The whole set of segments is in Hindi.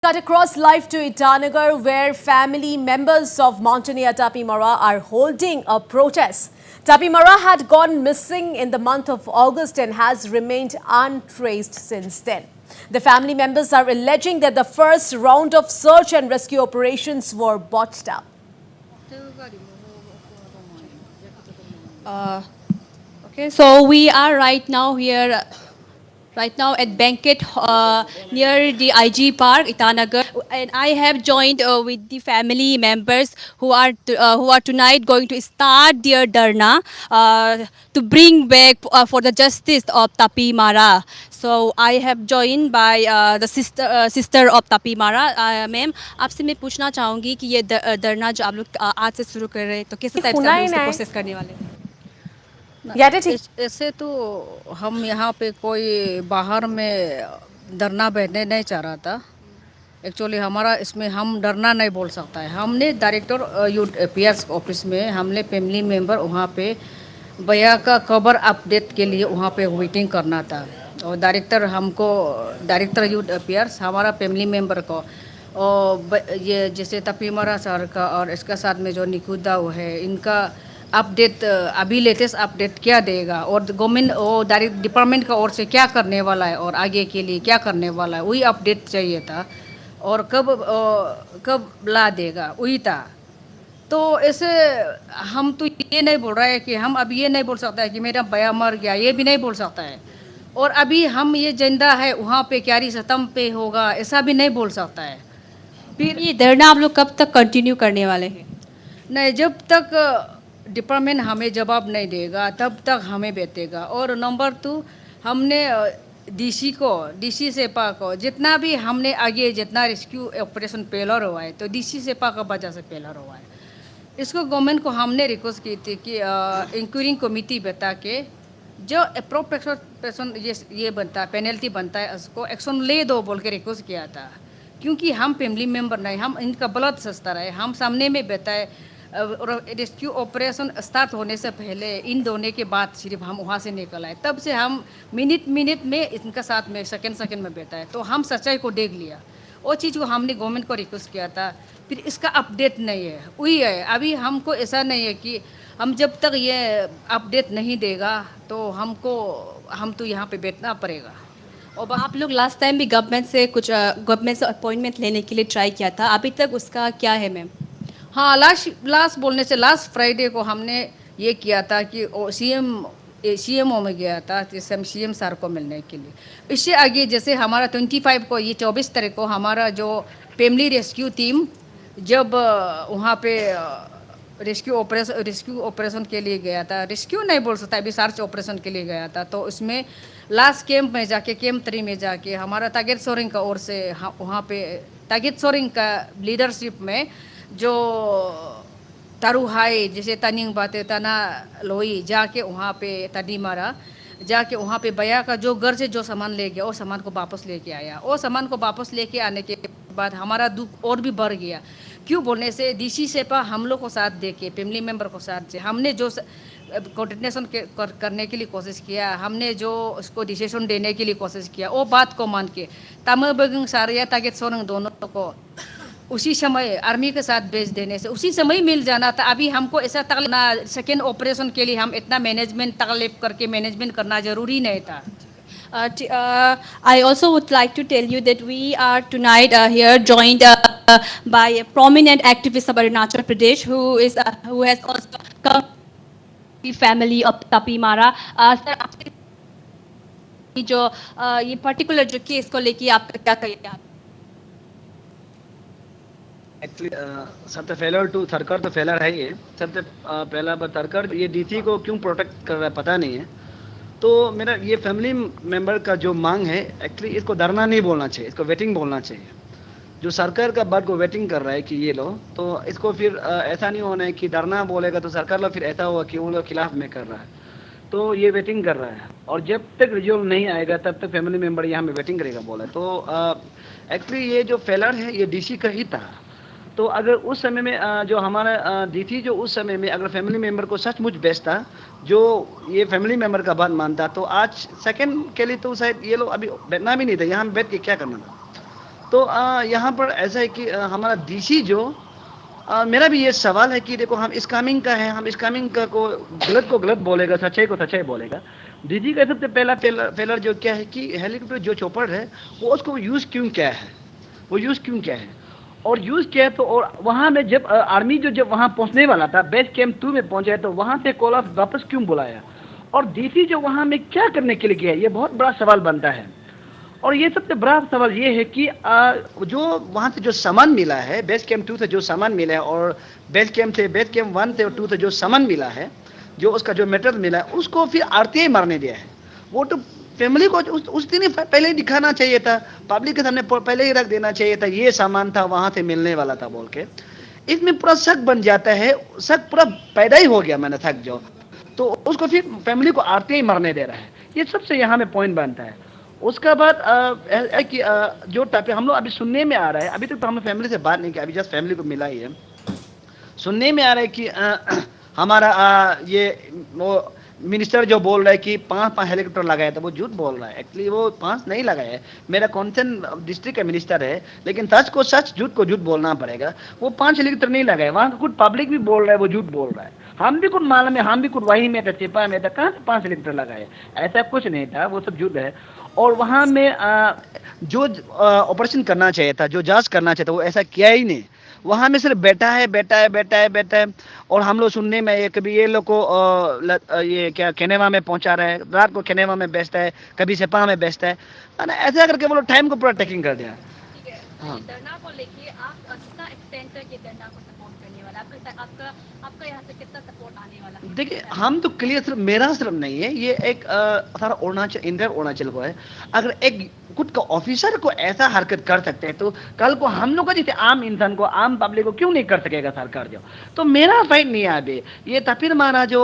Cut across live to Itanagar, where family members of mountaineer Tapimara are holding a protest. Tapimara had gone missing in the month of August and has remained untraced since then. The family members are alleging that the first round of search and rescue operations were botched up. Okay, so we are right now here, right now at Banquet near the IG Park, Itanagar, and I have joined with the family members who are tonight going to start their dharna to bring back for the justice of Tapi Mara. So I have joined by the sister of Tapi Mara. Ma'am आपसे मैं पूछना चाहूँगी कि ये धरना जो आप लोग आज से शुरू कर रहे हैं तो किस टाइप से आप लोग इसको प्रोसेस करने वाले हैं? ऐसे तो हम यहाँ पे कोई बाहर में डरना बैठने नहीं चाह रहा था। एक्चुअली हमारा इसमें हम डरना नहीं बोल सकता है। हमने डायरेक्टर पीएस ऑफिस में हमने फैमिली मेंबर वहाँ पे भैया का खबर अपडेट के लिए वहाँ पे वेटिंग करना था और डायरेक्टर यूथ अफेयर्स हमारा फैमिली मेंबर को और ये जैसे तपीमरा सर का और इसका साथ में जो निकुदा है इनका अपडेट अभी लेटेस्ट अपडेट क्या देगा और गवर्नमेंट और डायरेक्ट डिपार्टमेंट का ओर से क्या करने वाला है और आगे के लिए क्या करने वाला है वही अपडेट चाहिए था और कब ला देगा वही था। तो ऐसे हम तो ये नहीं बोल रहे हैं कि हम अब ये नहीं बोल सकता है कि मेरा भैया मर गया, ये भी नहीं बोल सकता है और अभी हम ये जिंदा है वहाँ पे क्यारी सतम पे होगा ऐसा भी नहीं बोल सकता है। फिर ये धरना आप लोग कब तक कंटिन्यू करने वाले हैं? नहीं, जब तक डिपार्टमेंट हमें जवाब नहीं देगा तब तक हमें बैठेगा। और नंबर 2 हमने डीसी सेपा को जितना भी हमने आगे जितना रेस्क्यू ऑपरेशन फेलर हुआ है तो डीसी सेपा का वजह से फेलर हुआ है। इसको गवर्नमेंट को हमने रिक्वेस्ट की थी कि इंक्वायरिंग कमेटी बता के जो अप्रोप्रिएशन ये बनता है पेनल्टी बनता है उसको एक्शन ले दो बोल के रिक्वेस्ट किया था। क्योंकि हम फैमिली मेंबर नहीं, हम इनका ब्लड सस्ता रहे, हम सामने में बताए और रेस्क्यू ऑपरेशन स्टार्ट होने से पहले इन दोनों के बाद सिर्फ हम वहाँ से निकल आए, तब से हम मिनट में इनका साथ में सेकंड में बैठा है तो हम सच्चाई को देख लिया। वो चीज़ को हमने गवर्नमेंट को रिक्वेस्ट किया था, फिर इसका अपडेट नहीं है वही है। अभी हमको ऐसा नहीं है कि हम जब तक ये अपडेट नहीं देगा तो हम तो यहाँ पे बैठना पड़ेगा। और आप लोग लास्ट टाइम भी गवर्नमेंट से अपॉइंटमेंट लेने के लिए ट्राई किया था, अभी तक उसका क्या है मैम? हाँ, लास्ट बोलने से लास्ट फ्राइडे को हमने ये किया था कि सीएमओ में गया था जैसे हम सीएम सर को मिलने के लिए। इससे आगे जैसे हमारा 25 को ये 24 तारीख को हमारा जो फैमिली रेस्क्यू टीम जब वहाँ पे रेस्क्यू ऑपरेशन के लिए गया था, रेस्क्यू नहीं बोल सकता अभी सर्च ऑपरेशन के लिए गया था, तो उसमें लास्ट कैंप 3 में जाके हमारा तागित सोरेंग का ओर से वहाँ पे तागित सोरेंग का लीडरशिप में जो तारुहाई जैसे तनिंग बातें तना लोई जाके वहाँ पे तनी मारा जाके वहाँ पे भैया का जो घर से जो सामान ले गया वो सामान को वापस लेके आया। वो सामान को वापस लेके आने के बाद हमारा दुख और भी बढ़ गया। क्यों बोलने से डीसी सेपा हम लोग को साथ दे के फैमिली मेम्बर को साथ से हमने जो कोऑर्डिनेशन करने के लिए कोशिश किया, हमने जो उसको डिसीजन देने के लिए कोशिश किया, वो बात को मान के तमिल बगंग सारिया ताकि सोरंग दोनों को उसी समय आर्मी के साथ भेज देने से उसी समय मिल जाना था। अभी हमको ऐसा तकलीफ सेकेंड ऑपरेशन के लिए हम इतना मैनेजमेंट तकलीफ करके मैनेजमेंट करना ज़रूरी नहीं था। I also would like to tell you that we are tonight here joined by a prominent activist of Arunachal Pradesh who has also come the family of Tapi Mara. Sir, आपसे जो ये पर्टिकुलर जो केस को लेके आप क्या कहिए आप? एक्चुअली सबसे फेलर टू थरकर तो फेलर है ये सबसे पहला बार थरकर ये डीसी को क्यों प्रोटेक्ट कर रहा है पता नहीं है। तो मेरा ये फैमिली मेंबर का जो मांग है एक्चुअली इसको धरना नहीं बोलना चाहिए, इसको वेटिंग बोलना चाहिए। जो सरकार का बात को वेटिंग कर रहा है कि ये लो तो इसको फिर ऐसा नहीं होना है कि धरना बोलेगा तो सरकार लोग फिर ऐसा होगा कि उन लोग खिलाफ में कर रहा है, तो ये वेटिंग कर रहा है और जब तक रिजल्ट नहीं आएगा तब तक फैमिली मेंबर यहाँ में वेटिंग करेगा बोला। तो एक्चुअली ये जो फेलर है ये डीसी का ही था। तो अगर उस समय में जो हमारा डीसी जो उस समय में अगर फैमिली मेंबर को सचमुच बेचता जो ये फैमिली मेंबर का बात मानता तो आज सेकंड के लिए तो शायद ये लोग अभी बैठना भी नहीं था, यहाँ बैठ के क्या करना था। तो यहाँ पर ऐसा है कि हमारा डीसी जो मेरा भी ये सवाल है कि देखो हम स्कैमिंग का है, हम स्कैमिंग का को गलत बोलेगा, सच्चाई को सच्चाई बोलेगा। डीजी का सबसे पहला फेलर जो क्या है कि हेलीकॉप्टर जो चॉपर है वो उसको यूज़ क्यों क्या है, वो यूज़ क्यों क्या है और यूज़ किया तो। और वहाँ में जब आर्मी जो जब वहाँ पहुँचने वाला था, बेस कैंप 2 में पहुँचा है, तो वहाँ से कॉल ऑफ वापस क्यों बुलाया और डीसी जो वहाँ में क्या करने के लिए गया है, ये बहुत बड़ा सवाल बनता है। और ये सबसे बड़ा सवाल ये है कि जो वहाँ से जो सामान मिला है, बेस कैंप 2 से जो सामान मिला है और बेस कैंप 1 से 2 से जो सामान मिला है, जो उसका जो मेटेरियल मिला है, उसको फिर आरटीआई मारने दिया है। वो तो फैमिली को उस दिन ही पहले ही दिखाना चाहिए था, पब्लिक के सामने पहले ही रख देना चाहिए था, ये सामान था वहाँ से मिलने वाला था बोल के। इसमें पूरा शक बन जाता है, शक पूरा पैदा ही हो गया मैंने शक जो, तो उसको फिर फैमिली को आरटीआई मारने दे रहा है। ये सबसे यहाँ में पॉइंट बनता है। उसका बाद कि जो टॉपिक हम लोग अभी सुनने में आ रहा है, अभी तक तो हम लोग फैमिली से बात नहीं किया, अभी जस्ट फैमिली को मिला ही है। सुनने में आ रहा है कि हमारा ये वो मिनिस्टर जो बोल रहा है कि 5 हेलीकॉप्टर लगाया था, वो झूठ बोल रहा है। एक्चुअली वो 5 नहीं लगाया है, मेरा कंसर्न डिस्ट्रिक्ट का मिनिस्टर है, लेकिन सच को सच, झूठ को झूठ बोलना पड़ेगा। वो 5 हेलीकॉप्टर नहीं लगाए, वहाँ का कुछ पब्लिक भी बोल रहा है वो झूठ बोल रहा है। हम भी कुछ मालूम है, हम भी कुछ वही में था, चिपा में था, कहाँ से 5 हेलीकॉप्टर लगाए, ऐसा कुछ नहीं था, वो सब झूठ है। और वहाँ में जो ऑपरेशन करना चाहिए था, जो जांच करना चाहिए था, वो ऐसा किया ही नहीं। वहाँ में सिर्फ बैठा है। और हम लोग सुनने में कभी ये लोग को ये क्या केनेवा में पहुँचा रहा है, रात को केनेवा में बेचता है, कभी सेपा में बेचता है, ऐसा करके वो लोग टाइम को पूरा टेकिंग कर दिया। हाँ, धरना को लेके आप कितना एक्सटेंड तक ये धरना को सपोर्ट करने वाला, आपका यहाँ से कितना सपोर्ट आने वाला? देखिए हम तो क्लियर, सिर्फ मेरा सिर्फ नहीं है, ये एक सारा अरुणाचल, इंडिया अरुणाचल को है। अगर एक खुद का ऑफिसर को ऐसा हरकत कर सकते हैं, तो कल को हम लोग को जैसे आम इंसान को, आम पब्लिक को क्यों नहीं कर सकेगा सरकार जो। तो मेरा फाइट नहीं है अभी ये तापिर मारा जो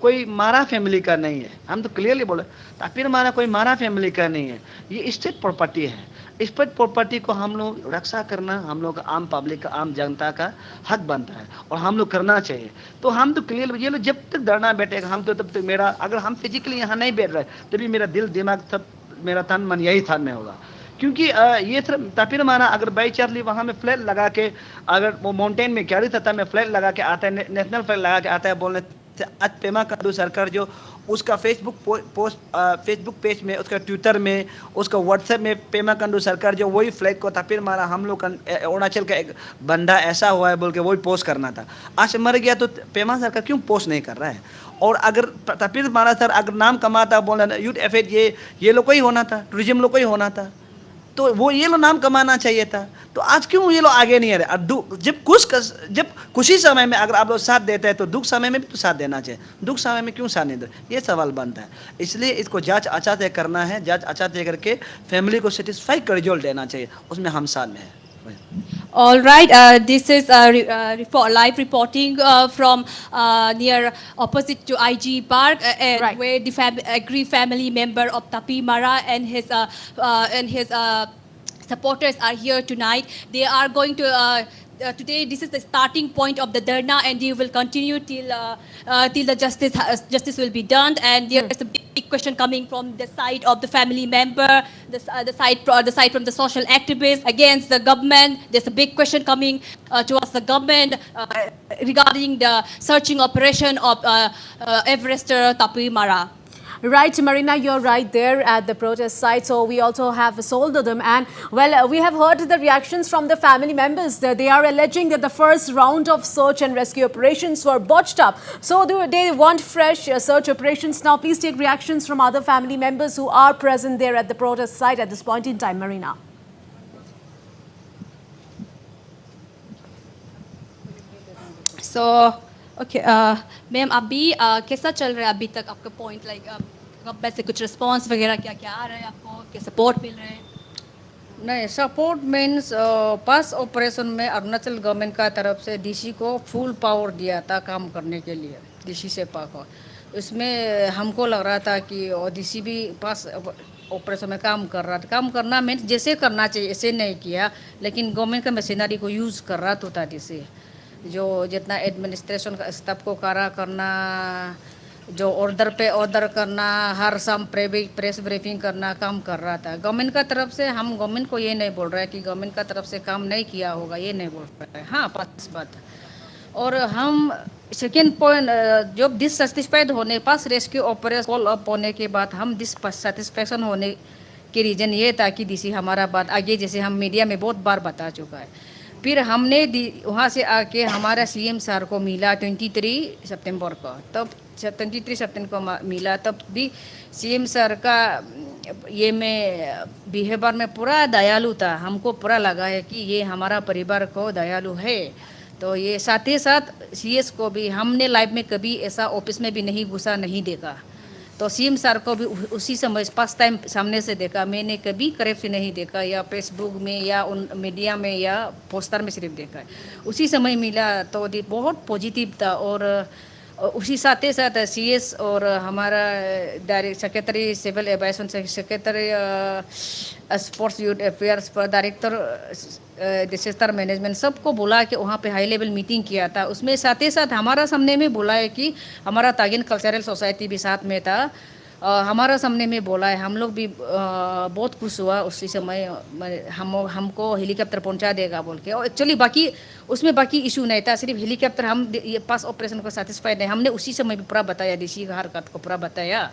कोई मारा फैमिली का नहीं है, हम तो क्लियरली बोले तापिर मारा कोई मारा फैमिली का नहीं है, ये स्टेट प्रॉपर्टी है। स्टेट प्रॉपर्टी को हम लोग रक्षा करना, हम लोग का आम पब्लिक का, आम जनता का हक बनता है और हम लोग करना चाहिए। तो हम तो क्लियर, ये लोग जब तक धरना बैठेगा हम तो तब तक मेरा, अगर हम फिजिकली यहाँ नहीं बैठ रहे तभी मेरा दिल दिमाग सब, मेरा तन मन यही स्थान में होगा। क्योंकि ये सिर्फ तापिर माना अगर बाई चार्ली वहाँ में फ्लैग लगा के, अगर वो माउंटेन में क्यारी सतह में फ्लैग लगा के आता है, नेशनल फ्लैग लगा के आता है, बोलने आज पेमा खांडू सरकार जो उसका फेसबुक पेज में, उसका ट्विटर में, उसका व्हाट्सएप में पेमा खांडू सरकार जो वही फ्लैग को तापिर मारा हम लोग अरुणाचल का एक बंदा ऐसा हुआ है बोल के वही पोस्ट करना था। आज मर गया तो पेमा सरकार क्यों पोस्ट नहीं कर रहा है? और अगर तापिर मारा सर अगर नाम कमाता, बोलना यूथ एफेड ये लोग को ही होना था, टूरिज्म लोग को ही होना था, तो वो ये लोग नाम कमाना चाहिए था। तो आज क्यों ये लोग आगे नहीं आ रहे? जब खुशी समय में अगर आप लोग साथ देते हैं तो दुख समय में भी तो साथ देना चाहिए, दुख समय में क्यों साथ नहीं दे, ये सवाल बनता है। इसलिए इसको जांच अच्छा से करना है, जांच अच्छा से करके फैमिली को सेटिस्फाई कर रिजल्ट देना चाहिए, उसमें हम साथ में हैं। All right, this is live reporting from near opposite to IG Park, Right. where the Agri family member of Tapi Mara and his supporters are here tonight. They are going to. Today, this is the starting point of the dharna, and they will continue till the justice will be done. And there is a big question coming from the side of the family member, the side from the social activists against the government. There's a big question coming towards the government regarding the searching operation of Everester Tapi Mara. Right, Marina, you're right there at the protest site. So we also have soldiered them, and well, we have heard the reactions from the family members. They are alleging that the first round of search and rescue operations were botched up. So they want fresh search operations now. Please take reactions from other family members who are present there at the protest site at this point in time, Marina. So, okay, ma'am अभी कैसा चल रहा है अभी तक आपका पॉइंट, लाइक गवर्नमेंट से कुछ रिस्पांस वगैरह क्या क्या आ रहा है आपको, क्या सपोर्ट मिल रहा है? नहीं, सपोर्ट मीन्स पास ऑपरेशन में अरुणाचल गवर्नमेंट का तरफ से डीसी को फुल पावर दिया था काम करने के लिए, डीसी से को। इसमें हमको लग रहा था कि डीसी भी पास ऑपरेशन में काम कर रहा था। काम करना मीन्स जैसे करना चाहिए ऐसे नहीं किया, लेकिन गवर्नमेंट का मशीनरी को यूज़ कर रहा तो था डीसी, जो जितना एडमिनिस्ट्रेशन का स्टाफ को करा करना, जो ऑर्डर पे ऑर्डर करना, हर शाम प्रेस ब्रीफिंग करना काम कर रहा था। गवर्नमेंट का तरफ से हम गवर्नमेंट को ये नहीं बोल रहे हैं कि गवर्नमेंट का तरफ से काम नहीं किया होगा, ये नहीं बोल रहे हैं। हाँ, पास बात। और हम सेकेंड पॉइंट, जो डिससेटिस्फाइड होने पास रेस्क्यू ऑपरेशन कॉल अप होने के बाद हम डिससेटिस्फैक्शन होने के रीज़न ये था कि डीसी हमारा बात आगे, जैसे हम मीडिया में बहुत बार बता चुका है। फिर हमने वहाँ से आके हमारा सीएम सर को मिला 23 सितंबर को, तब 23 सितंबर को मिला। तब भी सीएम सर का ये में बिहेवियर में पूरा दयालु था। हमको पूरा लगा है कि ये हमारा परिवार को दयालु है। तो ये साथ ही साथ सीएस को भी हमने लाइफ में कभी ऐसा ऑफिस में भी नहीं घुसा नहीं देखा। तो सीएम सर को भी उसी समय फर्स्ट टाइम सामने से देखा। मैंने कभी करीब से नहीं देखा, या फेसबुक में या उन मीडिया में या पोस्टर में सिर्फ देखा है। उसी समय मिला तो बहुत पॉजिटिव था। और उसी साथ ही साथ सीएस और हमारा direct secretary civil aviation, secretary sports youth affairs, director disaster management, सबको बुला के वहाँ पे हाई लेवल मीटिंग किया था। उसमें साथ ही साथ हमारा सामने में बोला है कि हमारा तागिन कल्चरल सोसाइटी भी साथ में था। हमारा सामने में बोला है, हम लोग भी बहुत खुश हुआ उसी समय। हमको हेलीकॉप्टर पहुंचा देगा बोल के। और एक्चुअली बाकी उसमें बाकी इशू नहीं था, सिर्फ हेलीकॉप्टर हम ये पास ऑपरेशन को सेटिस्फाइड नहीं। हमने उसी समय भी पूरा बताया, डीसी का हरकत को पूरा बताया।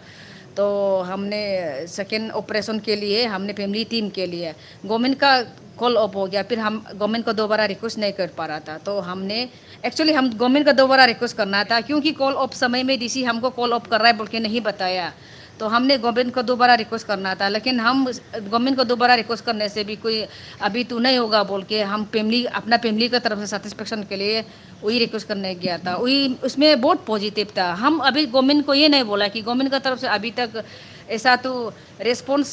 तो हमने सेकेंड ऑपरेशन के लिए हमने फैमिली टीम के लिए गवर्नमेंट का कॉल ऑफ हो गया। फिर हम गवर्नमेंट को दोबारा रिक्वेस्ट नहीं कर पा रहा था। तो हमने एक्चुअली हम गवर्नमेंट का दोबारा रिक्वेस्ट करना था, क्योंकि कॉल ऑफ समय में डीसी हमको कॉल ऑफ कर रहा है बोल के नहीं बताया। तो हमने गवर्नमेंट को दोबारा रिक्वेस्ट करना था। लेकिन हम गवर्नमेंट को दोबारा रिक्वेस्ट करने से भी कोई अभी तो नहीं होगा बोल के हम अपना फैमिली की तरफ से सेटिस्फेक्शन के लिए वही रिक्वेस्ट करने गया था। वही उसमें बहुत पॉजिटिव था। हम अभी गवर्नमेंट को ये नहीं बोला कि गवर्नमेंट की तरफ से अभी तक ऐसा तो रिस्पॉन्स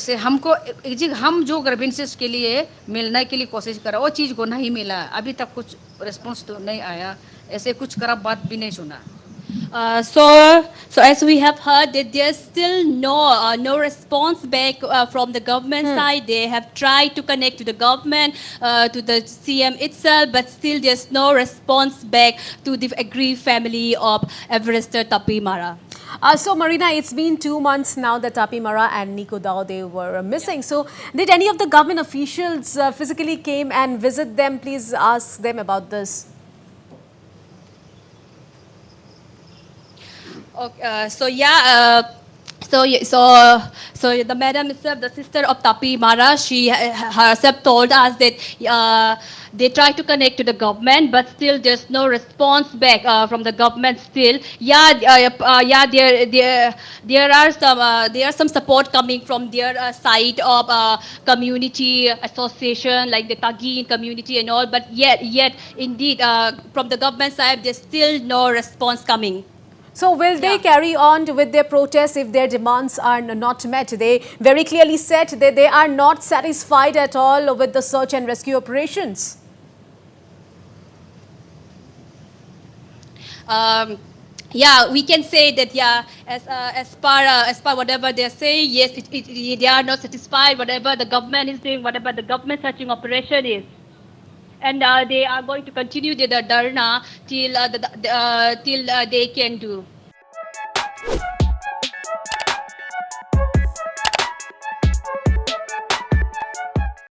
से हमको हम जो ग्रीवेंसेस के लिए मिलने के लिए कोशिश करा वो चीज़ को नहीं मिला। अभी तक कुछ रिस्पॉन्स तो नहीं आया, ऐसे कुछ खराब बात भी नहीं सुना। So as we have heard that there's still no response back from the government side. They have tried to connect to the government, to the CM itself, but still there's no response back to the aggrieved family of Everester Tapi Mara. So Marina, it's been 2 months now that Tapi Mara and Nico Dao, they were missing. So did any of the government officials physically came and visit them? Please ask them about this. Okay, so the madam itself, the sister of Tapi Mara, she herself told us that they try to connect to the government, but still there's no response back from the government. Still, there are some support coming from their side of community association like the Tagin community and all, but yet indeed from the government side there's still no response coming. So will they carry on with their protests if their demands are not met? They very clearly said that they are not satisfied at all with the search and rescue operations. Yeah, we can say that. Yeah, as per whatever they are saying, yes, they are not satisfied. Whatever the government is doing, whatever the government searching operation is. And they are going to continue the dharna till they can do.